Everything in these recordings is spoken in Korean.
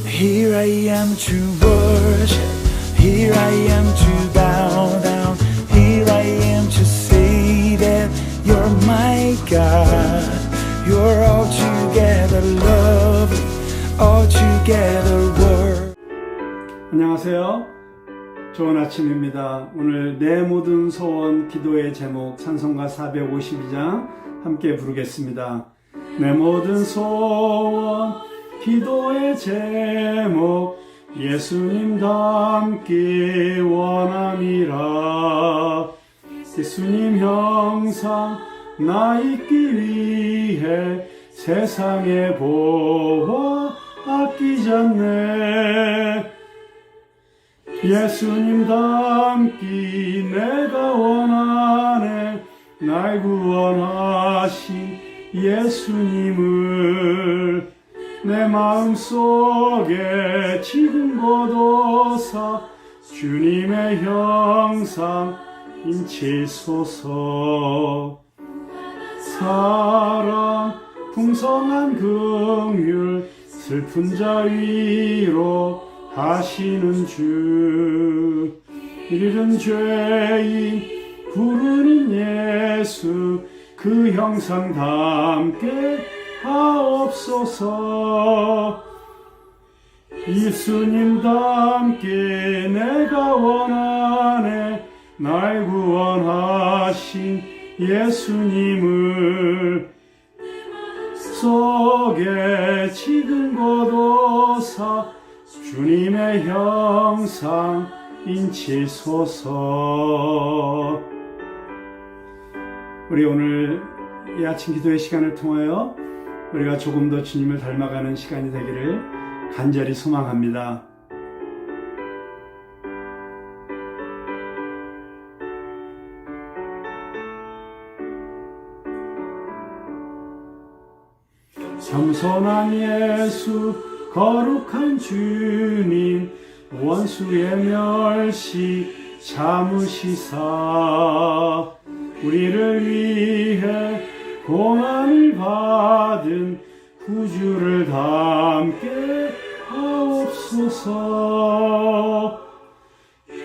Here I am to worship, here I am to bow down, here I am to say that you're my God. You're altogether lovely, altogether worthy. 안녕하세요. 좋은 아침입니다. 오늘 내 모든 소원 기도의 제목 찬송가 452장 함께 부르겠습니다. 내 모든 소원 기도의 제목 예수님 닮기 원함이라. 예수님 형상 나 있기 위해 세상의 보화 아끼지 않네. 예수님 닮기 내가 원하네. 날 구원하신 예수님을 내 마음속에 지금 거둬사 주님의 형상 인치소서. 사랑 풍성한 긍휼 슬픈 자 위로 하시는 주. 이른 죄인 부르는 예수 그 형상 담게 하옵소서. 예수님 닮게 내가 원하네. 날 구원하신 예수님을 속에 지금 거둬사 주님의 형상 인치소서. 우리 오늘 이 아침 기도의 시간을 통하여 우리가 조금 더 주님을 닮아가는 시간이 되기를 간절히 소망합니다. 겸손한 예수 거룩한 주님 원수의 멸시 참으시사 우리를 위해 고난을 받은 구주를 담게 하옵소서.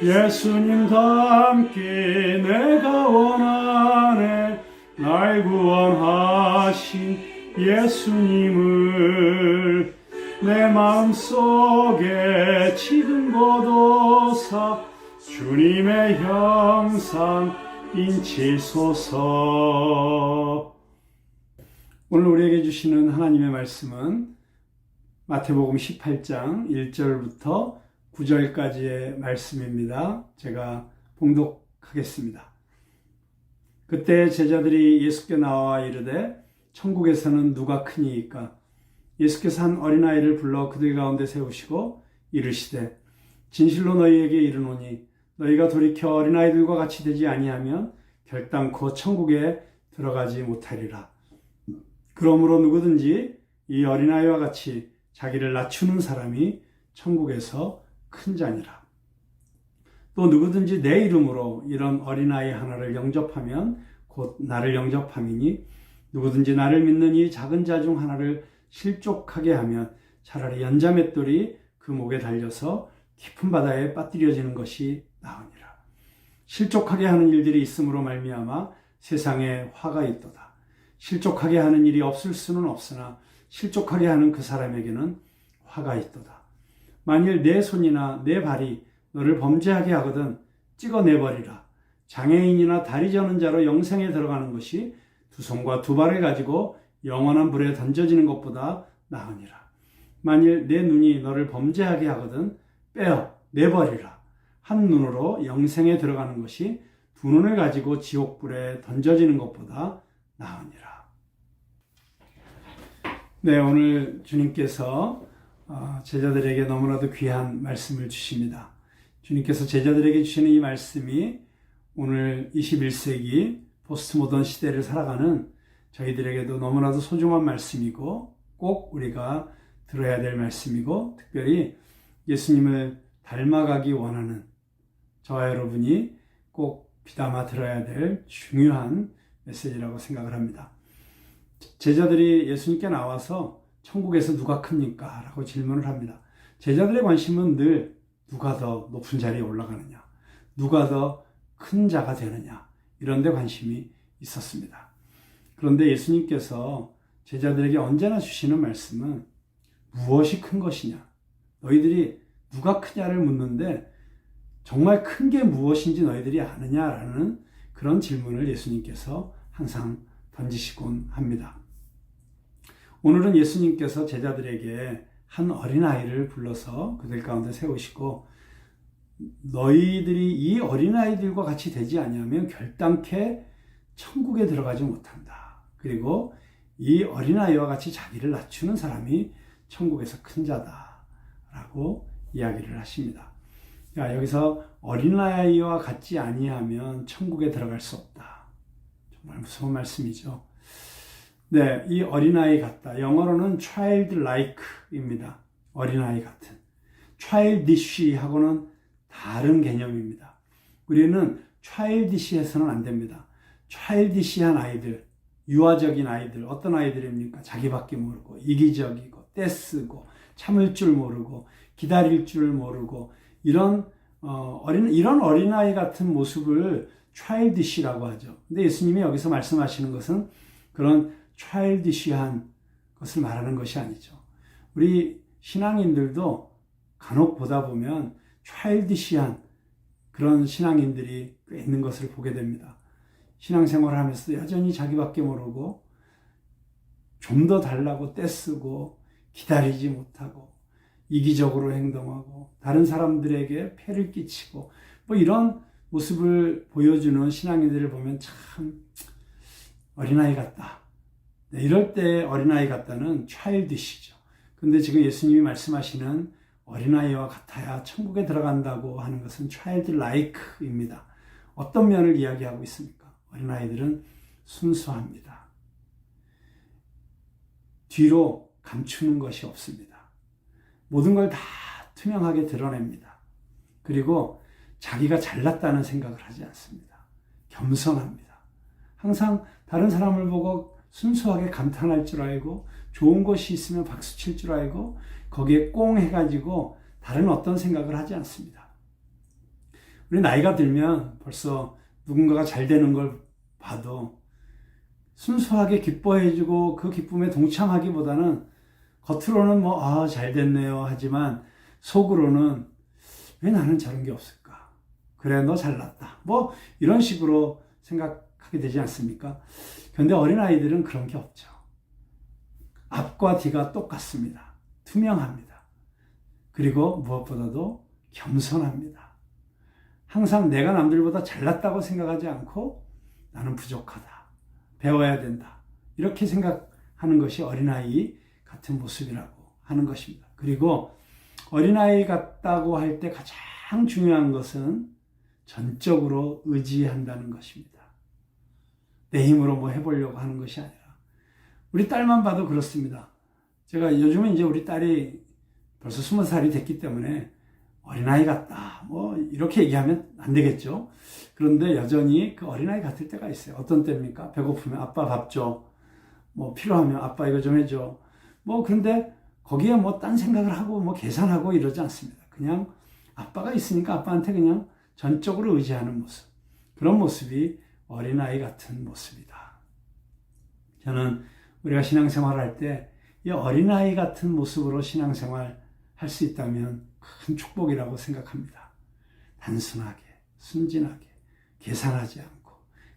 예수님 닮게 내가 원하네. 날 구원하신 예수님을 내 마음속에 지금 거둬사 주님의 형상 인치소서. 오늘 우리에게 주시는 하나님의 말씀은 마태복음 18장 1절부터 9절까지의 말씀입니다. 제가 봉독하겠습니다. 그때 제자들이 예수께 나와 이르되 천국에서는 누가 크니이까? 예수께서 한 어린아이를 불러 그들 가운데 세우시고 이르시되 진실로 너희에게 이르노니 너희가 돌이켜 어린아이들과 같이 되지 아니하면 결단코 천국에 들어가지 못하리라. 그러므로 누구든지 이 어린아이와 같이 자기를 낮추는 사람이 천국에서 큰 자니라. 또 누구든지 내 이름으로 이런 어린아이 하나를 영접하면 곧 나를 영접함이니 누구든지 나를 믿는 이 작은 자 중 하나를 실족하게 하면 차라리 연자맷돌이 그 목에 달려서 깊은 바다에 빠뜨려지는 것이 나으니라. 실족하게 하는 일들이 있음으로 말미암아 세상에 화가 있도다. 실족하게 하는 일이 없을 수는 없으나 실족하게 하는 그 사람에게는 화가 있도다. 만일 내 손이나 내 발이 너를 범죄하게 하거든 찍어내버리라. 장애인이나 다리 저는 자로 영생에 들어가는 것이 두 손과 두 발을 가지고 영원한 불에 던져지는 것보다 나으니라. 만일 내 눈이 너를 범죄하게 하거든 빼어 내버리라. 한 눈으로 영생에 들어가는 것이 두 눈을 가지고 지옥불에 던져지는 것보다 나으니라. 네, 오늘 주님께서 제자들에게 너무나도 귀한 말씀을 주십니다. 주님께서 제자들에게 주시는 이 말씀이 오늘 21세기 포스트 모던 시대를 살아가는 저희들에게도 너무나도 소중한 말씀이고 꼭 우리가 들어야 될 말씀이고 특별히 예수님을 닮아가기 원하는 저와 여러분이 꼭 귀담아 들어야 될 중요한 메시지라고 생각을 합니다. 제자들이 예수님께 나와서 천국에서 누가 큽니까? 라고 질문을 합니다. 제자들의 관심은 늘 누가 더 높은 자리에 올라가느냐, 누가 더 큰 자가 되느냐, 이런 데 관심이 있었습니다. 그런데 예수님께서 제자들에게 언제나 주시는 말씀은 무엇이 큰 것이냐, 너희들이 누가 크냐를 묻는데 정말 큰 게 무엇인지 너희들이 아느냐라는 그런 질문을 예수님께서 항상 던지시곤 합니다. 오늘은 예수님께서 제자들에게 한 어린아이를 불러서 그들 가운데 세우시고 너희들이 이 어린아이들과 같이 되지 아니하면 결단케 천국에 들어가지 못한다. 그리고 이 어린아이와 같이 자기를 낮추는 사람이 천국에서 큰 자다라고 이야기를 하십니다. 자, 여기서 어린아이와 같지 아니하면 천국에 들어갈 수 없다. 정말 무서운 말씀이죠. 네, 이 어린아이 같다. 영어로는 childlike입니다. 어린아이 같은. childish하고는 다른 개념입니다. 우리는 childish해서는 안 됩니다. childish한 아이들, 유아적인 아이들, 어떤 아이들입니까? 자기밖에 모르고, 이기적이고, 떼쓰고, 참을 줄 모르고, 기다릴 줄 모르고, 이런 어린아이 같은 모습을 childish라고 하죠. 근데 예수님이 여기서 말씀하시는 것은 그런 childish한 것을 말하는 것이 아니죠. 우리 신앙인들도 간혹 보다 보면 childish한 그런 신앙인들이 꽤 있는 것을 보게 됩니다. 신앙생활을 하면서 여전히 자기밖에 모르고 좀 더 달라고 떼쓰고 기다리지 못하고 이기적으로 행동하고 다른 사람들에게 폐를 끼치고 뭐 이런 모습을 보여주는 신앙인들을 보면 참 어린아이 같다. 네, 이럴 때 어린아이 같다는 childish죠. 근데 지금 예수님이 말씀하시는 어린아이와 같아야 천국에 들어간다고 하는 것은 childlike입니다. 어떤 면을 이야기하고 있습니까? 어린아이들은 순수합니다. 뒤로 감추는 것이 없습니다. 모든 걸 다 투명하게 드러냅니다. 그리고 자기가 잘났다는 생각을 하지 않습니다. 겸손합니다. 항상 다른 사람을 보고 순수하게 감탄할 줄 알고 좋은 것이 있으면 박수 칠 줄 알고 거기에 꽁 해가지고 다른 어떤 생각을 하지 않습니다. 우리 나이가 들면 벌써 누군가가 잘 되는 걸 봐도 순수하게 기뻐해주고 그 기쁨에 동참하기보다는 겉으로는 잘 됐네요 하지만 속으로는 왜 나는 저런 게 없을까? 그래, 너 잘났다. 이런 식으로 생각하게 되지 않습니까? 그런데 어린아이들은 그런 게 없죠. 앞과 뒤가 똑같습니다. 투명합니다. 그리고 무엇보다도 겸손합니다. 항상 내가 남들보다 잘났다고 생각하지 않고 나는 부족하다. 배워야 된다. 이렇게 생각하는 것이 어린아이 같은 모습이라고 하는 것입니다. 그리고 어린아이 같다고 할 때 가장 중요한 것은 전적으로 의지한다는 것입니다. 내 힘으로 해보려고 하는 것이 아니라 우리 딸만 봐도 그렇습니다. 제가 요즘은 이제 우리 딸이 벌써 20살이 됐기 때문에 어린아이 같다. 이렇게 얘기하면 안 되겠죠. 그런데 여전히 그 어린아이 같을 때가 있어요. 어떤 때입니까? 배고프면 아빠 밥 줘. 필요하면 아빠 이거 좀 해줘. 그런데 거기에 딴 생각을 하고 계산하고 이러지 않습니다. 그냥 아빠가 있으니까 아빠한테 그냥 전적으로 의지하는 모습. 그런 모습이 어린아이 같은 모습이다. 저는 우리가 신앙생활을 할 때 이 어린아이 같은 모습으로 신앙생활 할 수 있다면 큰 축복이라고 생각합니다. 단순하게, 순진하게, 계산하지 않고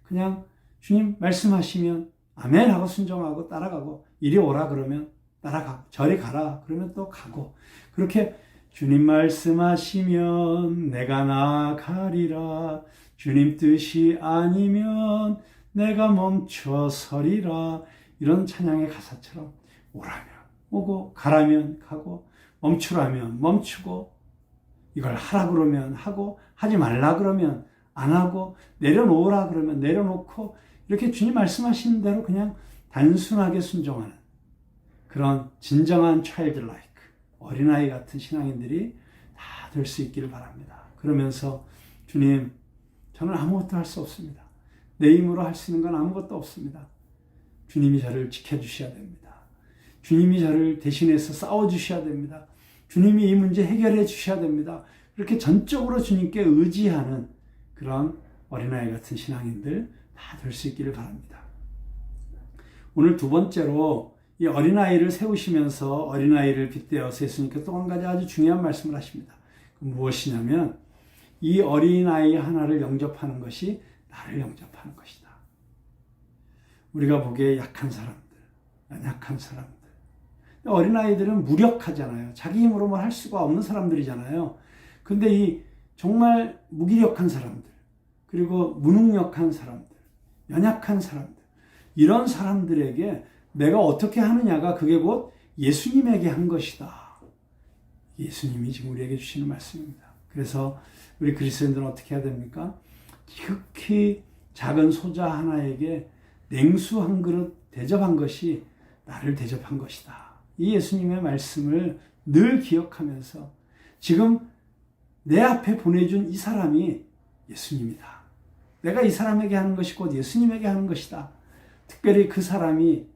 그냥 주님 말씀하시면 아멘 하고 순종하고 따라가고 이리 오라 그러면 따라가고 저리 가라 그러면 또 가고 그렇게 주님 말씀하시면 내가 나가리라 주님 뜻이 아니면 내가 멈춰 서리라 이런 찬양의 가사처럼 오라면 오고 가라면 가고 멈추라면 멈추고 이걸 하라 그러면 하고 하지 말라 그러면 안 하고 내려놓으라 그러면 내려놓고 이렇게 주님 말씀하시는 대로 그냥 단순하게 순종하는 그런 진정한 childlike 어린아이 같은 신앙인들이 다 될 수 있기를 바랍니다. 그러면서 주님 저는 아무것도 할 수 없습니다. 내 힘으로 할 수 있는 건 아무것도 없습니다. 주님이 저를 지켜주셔야 됩니다. 주님이 저를 대신해서 싸워주셔야 됩니다. 주님이 이 문제 해결해 주셔야 됩니다. 그렇게 전적으로 주님께 의지하는 그런 어린아이 같은 신앙인들 다 될 수 있기를 바랍니다. 오늘 두 번째로 이 어린아이를 세우시면서 어린아이를 빗대어서 예수님께서 또 한 가지 아주 중요한 말씀을 하십니다. 무엇이냐면 이 어린아이 하나를 영접하는 것이 나를 영접하는 것이다. 우리가 보기에 약한 사람들, 연약한 사람들. 어린아이들은 무력하잖아요. 자기 힘으로 뭘 할 수가 없는 사람들이잖아요. 근데 이 정말 무기력한 사람들, 그리고 무능력한 사람들, 연약한 사람들, 이런 사람들에게 내가 어떻게 하느냐가 그게 곧 예수님에게 한 것이다. 예수님이 지금 우리에게 주시는 말씀입니다. 그래서 우리 그리스도인들은 어떻게 해야 됩니까? 극히 작은 소자 하나에게 냉수 한 그릇 대접한 것이 나를 대접한 것이다. 이 예수님의 말씀을 늘 기억하면서 지금 내 앞에 보내준 이 사람이 예수님이다. 내가 이 사람에게 하는 것이 곧 예수님에게 하는 것이다. 특별히 그 사람이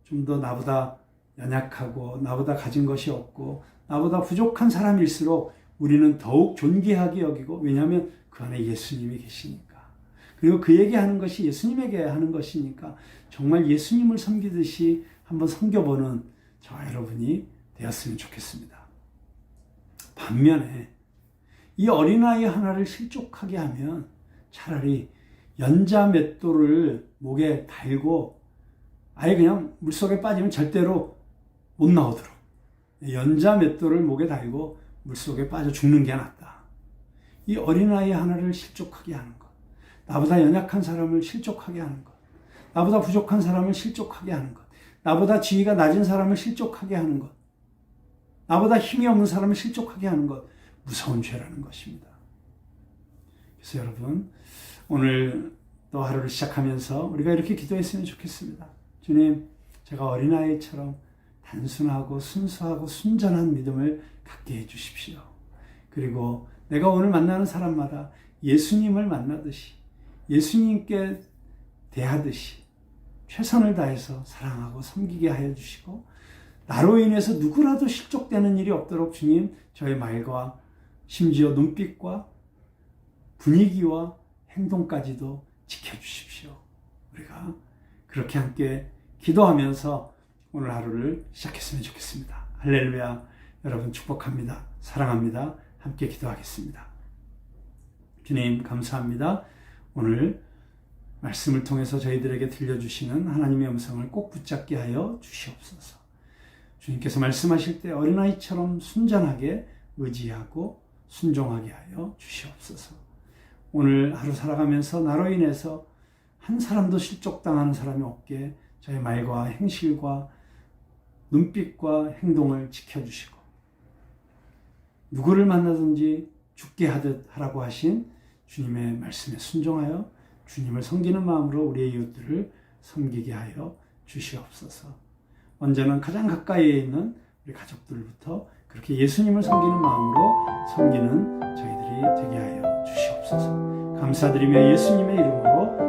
좀 더 나보다 연약하고 나보다 가진 것이 없고 나보다 부족한 사람일수록 우리는 더욱 존귀하게 여기고, 왜냐하면 그 안에 예수님이 계시니까. 그리고 그에게 하는 것이 예수님에게 하는 것이니까 정말 예수님을 섬기듯이 한번 섬겨보는 저와 여러분이 되었으면 좋겠습니다. 반면에 이 어린아이 하나를 실족하게 하면 차라리 연자 맷돌을 목에 달고 아예 그냥 물속에 빠지면 절대로 못 나오도록 연자 맷돌을 목에 달고 물속에 빠져 죽는 게 낫다. 이 어린아이 하나를 실족하게 하는 것, 나보다 연약한 사람을 실족하게 하는 것, 나보다 부족한 사람을 실족하게 하는 것, 나보다 지위가 낮은 사람을 실족하게 하는 것, 나보다 힘이 없는 사람을 실족하게 하는 것, 무서운 죄라는 것입니다. 그래서 여러분, 오늘 또 하루를 시작하면서 우리가 이렇게 기도했으면 좋겠습니다. 주님, 제가 어린아이처럼 단순하고 순수하고 순전한 믿음을 갖게 해주십시오. 그리고 내가 오늘 만나는 사람마다 예수님을 만나듯이, 예수님께 대하듯이 최선을 다해서 사랑하고 섬기게 하여 주시고, 나로 인해서 누구라도 실족되는 일이 없도록 주님, 저의 말과 심지어 눈빛과 분위기와 행동까지도 지켜주십시오. 우리가 그렇게 함께 기도하면서 오늘 하루를 시작했으면 좋겠습니다. 할렐루야. 여러분 축복합니다. 사랑합니다. 함께 기도하겠습니다. 주님 감사합니다. 오늘 말씀을 통해서 저희들에게 들려주시는 하나님의 음성을 꼭 붙잡게 하여 주시옵소서. 주님께서 말씀하실 때 어린아이처럼 순전하게 의지하고 순종하게 하여 주시옵소서. 오늘 하루 살아가면서 나로 인해서 한 사람도 실족당하는 사람이 없게 저의 말과 행실과 눈빛과 행동을 지켜주시고, 누구를 만나든지 죽게 하듯 하라고 하신 주님의 말씀에 순종하여 주님을 섬기는 마음으로 우리의 이웃들을 섬기게 하여 주시옵소서. 언제나 가장 가까이에 있는 우리 가족들부터 그렇게 예수님을 섬기는 마음으로 섬기는 저희들이 되게 하여 주시옵소서. 감사드리며 예수님의 이름으로